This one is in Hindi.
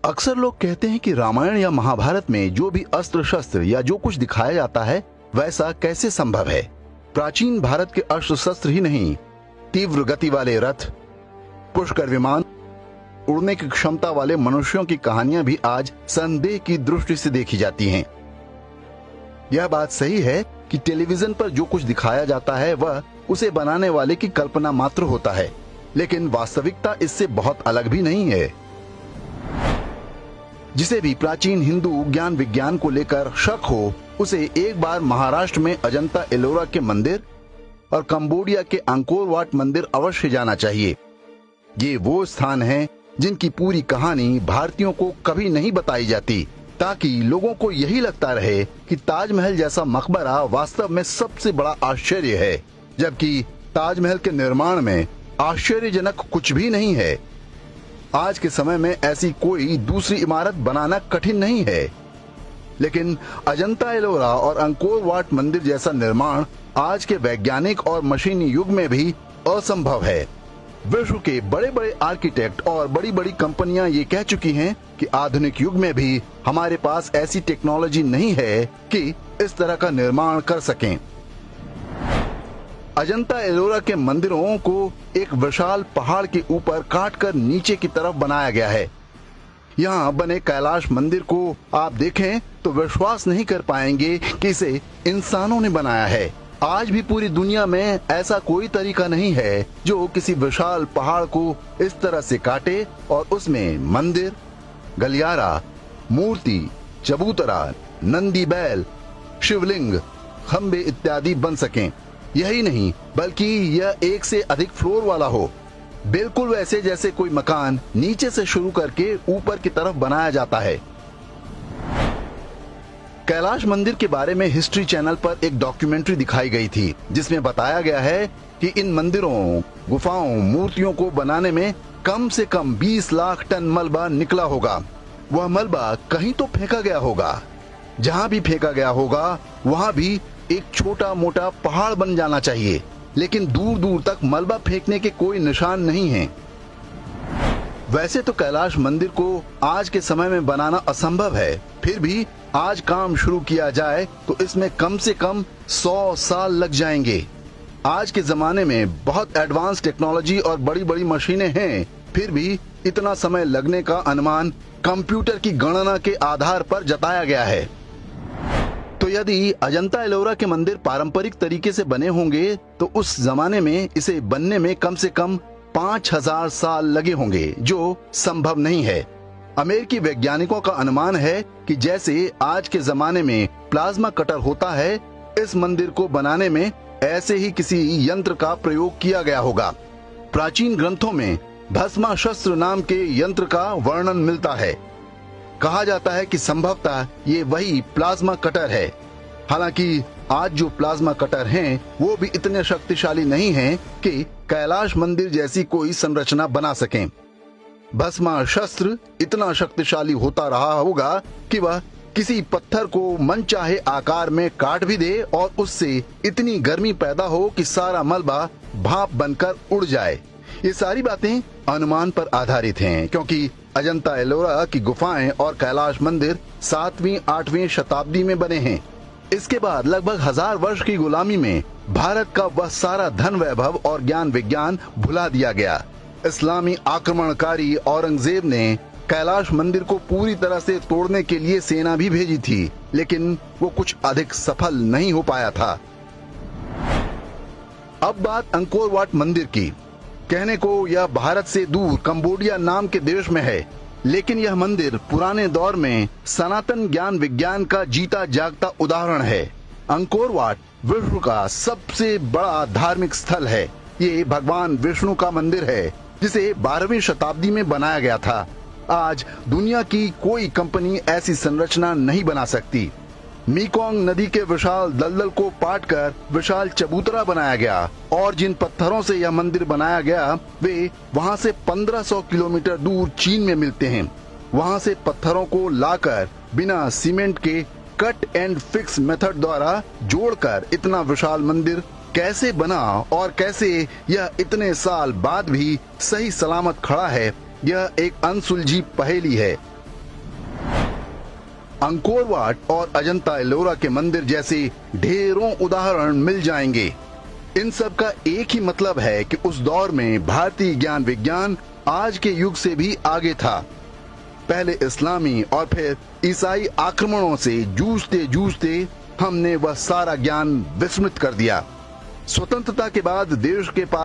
अक्सर लोग कहते हैं कि रामायण या महाभारत में जो भी अस्त्र शस्त्र या जो कुछ दिखाया जाता है वैसा कैसे संभव है। प्राचीन भारत के अस्त्र शस्त्र ही नहीं, तीव्र गति वाले रथ, पुष्कर विमान, उड़ने की क्षमता वाले मनुष्यों की कहानियां भी आज संदेह की दृष्टि से देखी जाती हैं। यह बात सही है कि टेलीविजन पर जो कुछ दिखाया जाता है वह उसे बनाने वाले की कल्पना मात्र होता है, लेकिन वास्तविकता इससे बहुत अलग भी नहीं है। जिसे भी प्राचीन हिंदू ज्ञान विज्ञान को लेकर शक हो, उसे एक बार महाराष्ट्र में अजंता एलोरा के मंदिर और कंबोडिया के अंकोर वाट मंदिर अवश्य जाना चाहिए। ये वो स्थान हैं जिनकी पूरी कहानी भारतीयों को कभी नहीं बताई जाती, ताकि लोगों को यही लगता रहे कि ताजमहल जैसा मकबरा वास्तव में सबसे बड़ा आश्चर्य है, जबकि ताजमहल के निर्माण में आश्चर्यजनक कुछ भी नहीं है। आज के समय में ऐसी कोई दूसरी इमारत बनाना कठिन नहीं है, लेकिन अजंता एलोरा और अंकोर वाट मंदिर जैसा निर्माण आज के वैज्ञानिक और मशीनी युग में भी असंभव है। विश्व के बड़े बड़े आर्किटेक्ट और बड़ी बड़ी कंपनियां ये कह चुकी हैं कि आधुनिक युग में भी हमारे पास ऐसी टेक्नोलॉजी नहीं है कि इस तरह का निर्माण कर सकें। अजंता एलोरा के मंदिरों को एक विशाल पहाड़ के ऊपर काटकर नीचे की तरफ बनाया गया है। यहाँ बने कैलाश मंदिर को आप देखें तो विश्वास नहीं कर पाएंगे कि इसे इंसानों ने बनाया है। आज भी पूरी दुनिया में ऐसा कोई तरीका नहीं है जो किसी विशाल पहाड़ को इस तरह से काटे और उसमें मंदिर, गलियारा, मूर्ति, चबूतरा, नंदी बैल, शिवलिंग, खंबे इत्यादि बन सकें। यही नहीं बल्कि यह एक से अधिक फ्लोर वाला हो, बिल्कुल वैसे जैसे कोई मकान नीचे से शुरू करके ऊपर की तरफ बनाया जाता है। कैलाश मंदिर के बारे में हिस्ट्री चैनल पर एक डॉक्यूमेंट्री दिखाई गई थी, जिसमें बताया गया है कि इन मंदिरों, गुफाओं, मूर्तियों को बनाने में कम से कम 20 लाख टन मलबा निकला होगा। वह मलबा कहीं तो फेंका गया होगा। जहां भी फेंका गया होगा वहां भी एक छोटा मोटा पहाड़ बन जाना चाहिए, लेकिन दूर दूर तक मलबा फेंकने के कोई निशान नहीं है। वैसे तो कैलाश मंदिर को आज के समय में बनाना असंभव है, फिर भी आज काम शुरू किया जाए तो इसमें कम से कम 100 साल लग जाएंगे। आज के जमाने में बहुत एडवांस टेक्नोलॉजी और बड़ी बड़ी मशीनें हैं, फिर भी इतना समय लगने का अनुमान कंप्यूटर की गणना के आधार पर जताया गया है। तो यदि अजंता एलोरा के मंदिर पारंपरिक तरीके से बने होंगे तो उस जमाने में इसे बनने में कम से कम 5000 साल लगे होंगे, जो संभव नहीं है। अमेरिकी वैज्ञानिकों का अनुमान है कि जैसे आज के जमाने में प्लाज्मा कटर होता है, इस मंदिर को बनाने में ऐसे ही किसी यंत्र का प्रयोग किया गया होगा। प्राचीन ग्रंथों में भस्मा शस्त्र नाम के यंत्र का वर्णन मिलता है। कहा जाता है कि संभवतः ये वही प्लाज्मा कटर है। हालांकि आज जो प्लाज्मा कटर हैं, वो भी इतने शक्तिशाली नहीं हैं कि कैलाश मंदिर जैसी कोई संरचना बना सकें। भस्मा शस्त्र इतना शक्तिशाली होता रहा होगा कि वह किसी पत्थर को मनचाहे आकार में काट भी दे और उससे इतनी गर्मी पैदा हो कि सारा मलबा भाप बनकर उड़ जाए। ये सारी बातें अनुमान पर आधारित हैं, क्योंकि अजंता एलोरा की गुफाएं और कैलाश मंदिर 7वीं-8वीं शताब्दी में बने हैं। इसके बाद लगभग 1000 वर्ष की गुलामी में भारत का वह सारा धन वैभव और ज्ञान विज्ञान भुला दिया गया। इस्लामी आक्रमणकारी औरंगजेब ने कैलाश मंदिर को पूरी तरह से तोड़ने के लिए सेना भी भेजी थी, लेकिन वो कुछ अधिक सफल नहीं हो पाया था। अब बात अंकोर वाट मंदिर की। कहने को यह भारत से दूर कंबोडिया नाम के देश में है, लेकिन यह मंदिर पुराने दौर में सनातन ज्ञान विज्ञान का जीता जागता उदाहरण है। अंकोर वाट विश्व का सबसे बड़ा धार्मिक स्थल है। ये भगवान विष्णु का मंदिर है, जिसे 12वीं शताब्दी में बनाया गया था। आज दुनिया की कोई कंपनी ऐसी संरचना नहीं बना सकती। मीकोंग नदी के विशाल दलदल को पाटकर विशाल चबूतरा बनाया गया, और जिन पत्थरों से यह मंदिर बनाया गया वे वहां से 1500 किलोमीटर दूर चीन में मिलते हैं। वहां से पत्थरों को लाकर बिना सीमेंट के कट एंड फिक्स मेथड द्वारा जोड़कर इतना विशाल मंदिर कैसे बना और कैसे यह इतने साल बाद भी सही सलामत खड़ा है, यह एक अनसुलझी पहेली है। अंकोर वाट और अजंता एलोरा के मंदिर जैसे ढेरों उदाहरण मिल जाएंगे। इन सब का एक ही मतलब है कि उस दौर में भारतीय ज्ञान विज्ञान आज के युग से भी आगे था। पहले इस्लामी और फिर ईसाई आक्रमणों से जूझते जूझते हमने वह सारा ज्ञान विस्मृत कर दिया। स्वतंत्रता के बाद देश के पास